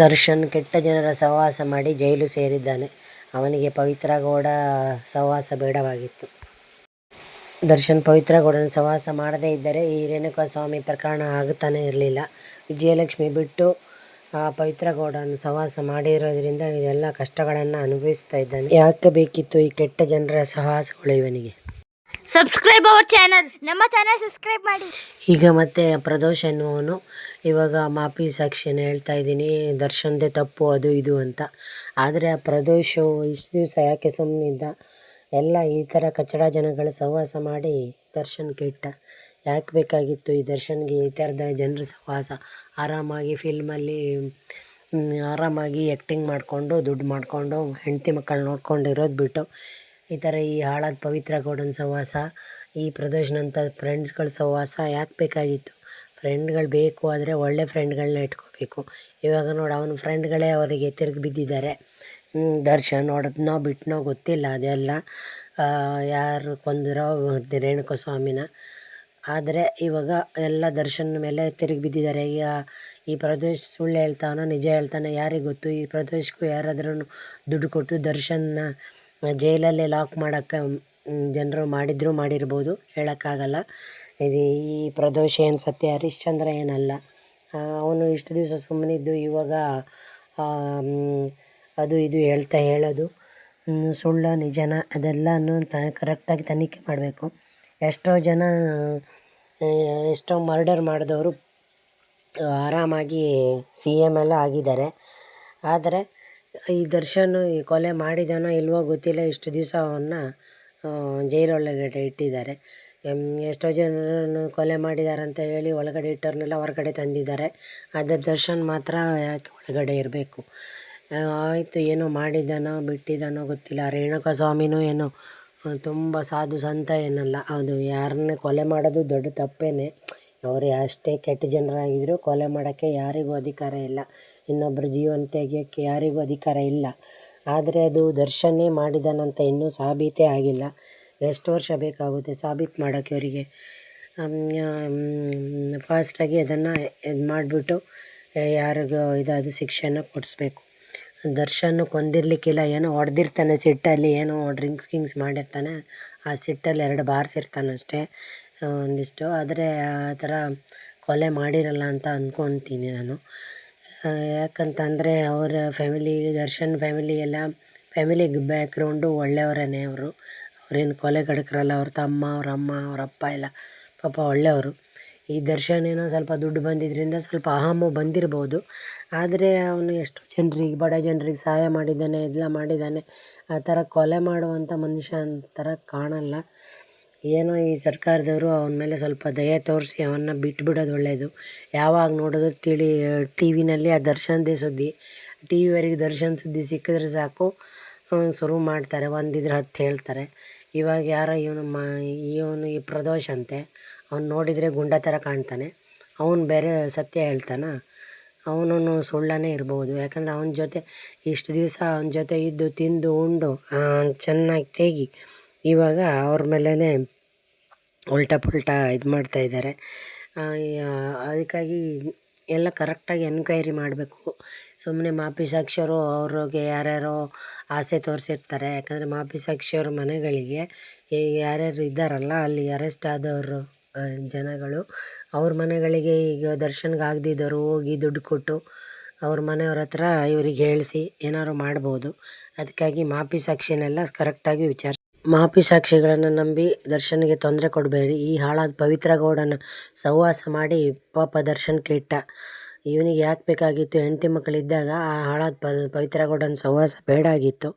ದರ್ಶನ್ ಕೆಟ್ಟ ಜನರ ಸಹವಾಸ ಮಾಡಿ ಜೈಲು ಸೇರಿದ್ದಾನೆ. ಅವನಿಗೆ ಪವಿತ್ರ ಗೌಡ ಸಹವಾಸ ಬೇಡವಾಗಿತ್ತು. ದರ್ಶನ್ ಪವಿತ್ರ ಗೌಡನ ಸಹವಾಸ ಮಾಡದೇ ಇದ್ದರೆ ಈ ರೇಣುಕಾಸ್ವಾಮಿ ಪ್ರಕರಣ ಆಗುತ್ತಾನೆ ಇರಲಿಲ್ಲ. ವಿಜಯಲಕ್ಷ್ಮಿ ಬಿಟ್ಟು ಪವಿತ್ರ ಗೌಡನ ಸಹವಾಸ ಮಾಡಿರೋದ್ರಿಂದ ಇದೆಲ್ಲ ಕಷ್ಟಗಳನ್ನು ಅನುಭವಿಸ್ತಾ ಇದ್ದಾನೆ. ಯಾಕೆ ಬೇಕಿತ್ತು ಈ ಕೆಟ್ಟ ಜನರ ಸಹವಾಸಗಳು ಇವನಿಗೆ? ಸಬ್ಸ್ಕ್ರೈಬ್ ಅವರ್ ಚಾನಲ್, ನಮ್ಮ ಚಾನಲ್ ಸಬ್ಸ್ಕ್ರೈಬ್ ಮಾಡಿ. ಈಗ ಮತ್ತೆ ಪ್ರದೋಷ್ ಎನ್ನುವನು ಇವಾಗ ಮಾಪಿ ಸಾಕ್ಷಿಯನ್ನು ಹೇಳ್ತಾ ಇದ್ದೀನಿ, ದರ್ಶನ್ದೇ ತಪ್ಪು ಅದು ಇದು ಅಂತ. ಆದರೆ ಆ ಪ್ರದೋಷು ಇಷ್ಟು ದಿವಸ ಯಾಕೆ ಸುಮ್ಮನಿದ್ದ? ಎಲ್ಲ ಈ ಥರ ಕಚಡ ಜನಗಳ ಸಹವಾಸ ಮಾಡಿ ದರ್ಶನ್ ಕೆಟ್ಟ. ಯಾಕೆ ಬೇಕಾಗಿತ್ತು ಈ ದರ್ಶನ್ಗೆ ಈ ಥರದ ಜನರ ಸಹವಾಸ? ಆರಾಮಾಗಿ ಫಿಲ್ಮಲ್ಲಿ ಆರಾಮಾಗಿ ಆ್ಯಕ್ಟಿಂಗ್ ಮಾಡಿಕೊಂಡು ದುಡ್ಡು ಮಾಡಿಕೊಂಡು ಹೆಂಡತಿ ಮಕ್ಕಳು ನೋಡ್ಕೊಂಡು ಇರೋದು ಬಿಟ್ಟು ಈ ಥರ ಈ ಹಾಳಾದ ಪವಿತ್ರ ಗೌಡನ ಸಹವಾಸ, ಈ ಪ್ರದೋಷನಂಥ ಫ್ರೆಂಡ್ಸ್ಗಳ ಸಹವಾಸ ಯಾಕೆ ಬೇಕಾಗಿತ್ತು? ಫ್ರೆಂಡ್ಗಳು ಬೇಕು ಆದರೆ ಒಳ್ಳೆ ಫ್ರೆಂಡ್ಗಳನ್ನ ಇಟ್ಕೋಬೇಕು. ಇವಾಗ ನೋಡಿ ಅವನ ಫ್ರೆಂಡ್ಗಳೇ ಅವರಿಗೆ ತಿರುಗಿ ಬಿದ್ದಿದ್ದಾರೆ. ದರ್ಶನ್ ಹೊಡೆದ್ನೋ ಬಿಟ್ಟನೋ ಗೊತ್ತಿಲ್ಲ, ಅದೆಲ್ಲ ಯಾರು ಕೊಂದಿರೋ ರೇಣುಕಾಸ್ವಾಮಿನ. ಆದರೆ ಇವಾಗ ಎಲ್ಲ ದರ್ಶನ್ ಮೇಲೆ ತಿರುಗಿ ಬಿದ್ದಿದ್ದಾರೆ. ಈಗ ಈ ಪ್ರದೋಷ್ ಸುಳ್ಳು ಹೇಳ್ತಾನೋ ನಿಜ ಹೇಳ್ತಾನೋ ಯಾರಿಗೆ ಗೊತ್ತು? ಈ ಪ್ರದೋಷ್ಗೂ ಯಾರಾದ್ರೂ ದುಡ್ಡು ಕೊಟ್ಟು ದರ್ಶನ್ನ ಜೈಲಲ್ಲೇ ಲಾಕ್ ಮಾಡೋಕ್ಕೆ ಜನರು ಮಾಡಿರ್ಬೋದು, ಹೇಳೋಕ್ಕಾಗಲ್ಲ. ಇದು ಈ ಪ್ರದೋಷ ಏನು ಸತ್ಯ ಹರಿಶ್ಚಂದ್ರ ಏನಲ್ಲ. ಅವನು ಇಷ್ಟು ದಿವಸ ಸುಮ್ಮನಿದ್ದು ಇವಾಗ ಅದು ಇದು ಹೇಳೋದು ಸುಳ್ಳು ನಿಜನ ಅದೆಲ್ಲನೂ ಕರೆಕ್ಟಾಗಿ ತನಿಖೆ ಮಾಡಬೇಕು. ಎಷ್ಟೋ ಮರ್ಡರ್ ಮಾಡಿದವರು ಆರಾಮಾಗಿ CM ಎಲ್ಲ ಆಗಿದ್ದಾರೆ. ಆದರೆ ಈ ದರ್ಶನ್ ಈ ಕೊಲೆ ಮಾಡಿದಾನೋ ಇಲ್ವೋ ಗೊತ್ತಿಲ್ಲ, ಇಷ್ಟು ದಿವಸ ಅವನ್ನ ಜೈಲೊಳಗಡೆ ಇಟ್ಟಿದ್ದಾರೆ. ಎಷ್ಟೋ ಜನರನ್ನು ಕೊಲೆ ಮಾಡಿದ್ದಾರೆ ಅಂತ ಹೇಳಿ ಒಳಗಡೆ ಇಟ್ಟವ್ರನ್ನೆಲ್ಲ ಹೊರಗಡೆ ತಂದಿದ್ದಾರೆ. ಆದರೆ ದರ್ಶನ್ ಮಾತ್ರ ಯಾಕೆ ಒಳಗಡೆ ಇರಬೇಕು? ಆಯಿತು, ಏನೋ ಮಾಡಿದ್ದಾನೋ ಬಿಟ್ಟಿದ್ದಾನೋ ಗೊತ್ತಿಲ್ಲ. ರೇಣುಕಾಸ್ವಾಮಿನೂ ಏನೋ ತುಂಬ ಸಾಧು ಸಂತ ಏನಲ್ಲ. ಅದು ಯಾರನ್ನೇ ಕೊಲೆ ಮಾಡೋದು ದೊಡ್ಡ ತಪ್ಪೇನೆ. ಅವರು ಅಷ್ಟೇ ಕೆಟ್ಟ ಜನರಾಗಿದ್ದರೂ ಕೊಲೆ ಮಾಡೋಕ್ಕೆ ಯಾರಿಗೂ ಅಧಿಕಾರ ಇಲ್ಲ. ಇನ್ನೊಬ್ಬರ ಜೀವನ ತೆಗೆಯೋಕ್ಕೆ ಯಾರಿಗೂ ಅಧಿಕಾರ ಇಲ್ಲ. ಆದರೆ ಅದು ದರ್ಶನ್ನೇ ಮಾಡಿದಾನಂತ ಇನ್ನೂ ಸಾಬೀತೇ ಆಗಿಲ್ಲ. ಎಷ್ಟು ವರ್ಷ ಬೇಕಾಗುತ್ತೆ ಸಾಬೀತು ಮಾಡೋಕ್ಕೆ ಅವರಿಗೆ? ಫಾಸ್ಟಾಗಿ ಅದನ್ನು ಇದು ಮಾಡಿಬಿಟ್ಟು ಯಾರಿಗೂ ಇದಾದ ಶಿಕ್ಷೆನ ಕೊಡಿಸ್ಬೇಕು. ದರ್ಶನ್ ಕೊಂದಿರಲಿಕ್ಕಿಲ್ಲ, ಏನೋ ಹೊಡೆದಿರ್ತಾನೆ ಸಿಟ್ಟಲ್ಲಿ, ಏನೋ ಡ್ರಿಂಕ್ಸ್ ಮಾಡಿರ್ತಾನೆ. ಆ ಸಿಟ್ಟಲ್ಲಿ 2 ಬಾರಿಸಿರ್ತಾನೆ ಅಷ್ಟೇ ಒಂದಿಷ್ಟು. ಆದರೆ ಆ ಥರ ಕೊಲೆ ಮಾಡಿರಲ್ಲ ಅಂತ ಅಂದ್ಕೊತೀನಿ ನಾನು. ಯಾಕಂತಂದರೆ ಅವರ ಫ್ಯಾಮಿಲಿ, ದರ್ಶನ್ ಫ್ಯಾಮಿಲಿ ಬ್ಯಾಕ್ಗ್ರೌಂಡು ಒಳ್ಳೆಯವರೇ. ಅವ್ರೇನು ಕೊಲೆಗಡಕರಲ್ಲ. ಅವ್ರ ತಮ್ಮ, ಅವ್ರ ಅಮ್ಮ, ಅವ್ರ ಅಪ್ಪ ಎಲ್ಲ ಪಾಪ ಒಳ್ಳೆಯವರು. ಈ ದರ್ಶನ್ ಏನೋ ಸ್ವಲ್ಪ ದುಡ್ಡು ಬಂದಿದ್ದರಿಂದ ಸ್ವಲ್ಪ ಅಹಮು ಬಂದಿರ್ಬೋದು. ಆದರೆ ಅವನು ಎಷ್ಟೋ ಜನರಿಗೆ, ಬಡ ಜನರಿಗೆ ಸಹಾಯ ಮಾಡಿದ್ದಾನೆ, ಎಲ್ಲ ಮಾಡಿದ್ದಾನೆ. ಆ ಥರ ಕೊಲೆ ಮಾಡುವಂಥ ಮನುಷ್ಯ ಥರ ಕಾಣಲ್ಲ. ಏನೋ ಈ ಸರ್ಕಾರದವರು ಅವನ ಮೇಲೆ ಸ್ವಲ್ಪ ದಯೆ ತೋರಿಸಿ ಅವನ್ನ ಬಿಟ್ಬಿಡೋದು ಒಳ್ಳೆಯದು. ಯಾವಾಗ ನೋಡೋದು ಟಿ ವಿನಲ್ಲಿ ಆ ದರ್ಶನ್ದೇ ಸುದ್ದಿ, ಟಿವಿಯವರೆಗೆ ದರ್ಶನ್ ಸುದ್ದಿ ಸಿಕ್ಕಿದ್ರೆ ಸಾಕು ಶುರು ಮಾಡ್ತಾರೆ, ಒಂದಿದ್ರೆ 10 ಹೇಳ್ತಾರೆ. ಇವಾಗ ಯಾರೋ ಇವನು ಈ ಪ್ರದೋಷ್ ಅಂತೆ, ಅವ್ನು ನೋಡಿದರೆ ಗುಂಡ ಥರ ಕಾಣ್ತಾನೆ. ಅವನು ಬೇರೆ ಸತ್ಯ ಹೇಳ್ತಾನೆ? ಅವನು ಸುಳ್ಳನೇ ಇರ್ಬೋದು. ಯಾಕಂದರೆ ಅವನ ಜೊತೆ ಇಷ್ಟು ದಿವಸ ಅವನ ಜೊತೆ ಇದ್ದು ತಿಂದು ಉಂಡು ಚೆನ್ನಾಗಿ ತೇಗಿ ಇವಾಗ ಅವ್ರ ಮೇಲೇ ಉಲ್ಟಾ ಪುಲ್ಟಾ ಇದು ಮಾಡ್ತಾಯಿದ್ದಾರೆ. ಅದಕ್ಕಾಗಿ ಎಲ್ಲ ಕರೆಕ್ಟಾಗಿ ಎನ್ಕ್ವೈರಿ ಮಾಡಬೇಕು. ಸುಮ್ಮನೆ ಮಾಪಿ ಸಾಕ್ಷಿಯವರು ಅವ್ರಿಗೆ ಯಾರ್ಯಾರೋ ಆಸೆ ತೋರಿಸಿರ್ತಾರೆ. ಯಾಕಂದರೆ ಮಾಪಿ ಸಾಕ್ಷಿಯವ್ರ ಮನೆಗಳಿಗೆ ಈಗ ಯಾರ್ಯಾರು ಇದ್ದಾರಲ್ಲ ಅಲ್ಲಿ ಅರೆಸ್ಟ್ ಆದವರು ಜನಗಳು, ಅವ್ರ ಮನೆಗಳಿಗೆ ಈಗ ದರ್ಶನ್ಗೆ ಆಗದಿದ್ದವರು ಹೋಗಿ ದುಡ್ಡು ಕೊಟ್ಟು ಅವ್ರ ಮನೆಯವ್ರ ಹತ್ರ ಇವ್ರಿಗೆ ಹೇಳಿಸಿ ಏನಾದ್ರು ಮಾಡ್ಬೋದು. ಅದಕ್ಕಾಗಿ ಮಾಪಿ ಸಾಕ್ಷಿನೆಲ್ಲ ಕರೆಕ್ಟಾಗಿ ವಿಚಾರಿಸಿ, ಮಾಪಿ ಸಾಕ್ಷಿಗಳನ್ನು ನಂಬಿ ದರ್ಶನ್ಗೆ ತೊಂದರೆ ಕೊಡಬೇಡಿ. ಈ ಹಾಳಾದ ಪವಿತ್ರ ಗೌಡನ ಸಹವಾಸ ಮಾಡಿ ಪಾಪ ದರ್ಶನ್ ಕೆಟ್ಟ. ಇವನಿಗೆ ಯಾಕೆ ಬೇಕಾಗಿತ್ತು? ಹೆಂಡತಿ ಮಕ್ಕಳಿದ್ದಾಗ ಆ ಹಾಳಾದ ಪವಿತ್ರ ಗೌಡನ ಸಹವಾಸ ಬೇಡ ಆಗಿತ್ತು.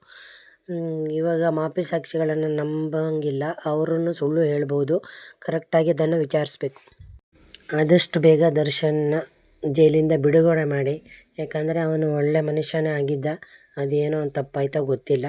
ಇವಾಗ ಮಾಪಿ ಸಾಕ್ಷಿಗಳನ್ನು ನಂಬಂಗಿಲ್ಲ, ಅವರನ್ನು ಸುಳ್ಳು ಹೇಳ್ಬೋದು. ಕರೆಕ್ಟಾಗಿ ಅದನ್ನು ವಿಚಾರಿಸ್ಬೇಕು. ಆದಷ್ಟು ಬೇಗ ದರ್ಶನ್ನ ಜೈಲಿಂದ ಬಿಡುಗಡೆ ಮಾಡಿ. ಯಾಕಂದರೆ ಅವನು ಒಳ್ಳೆ ಮನುಷ್ಯನೇ ಆಗಿದ್ದ, ಅದೇನೋ ತಪ್ಪಾಯ್ತೋ ಗೊತ್ತಿಲ್ಲ.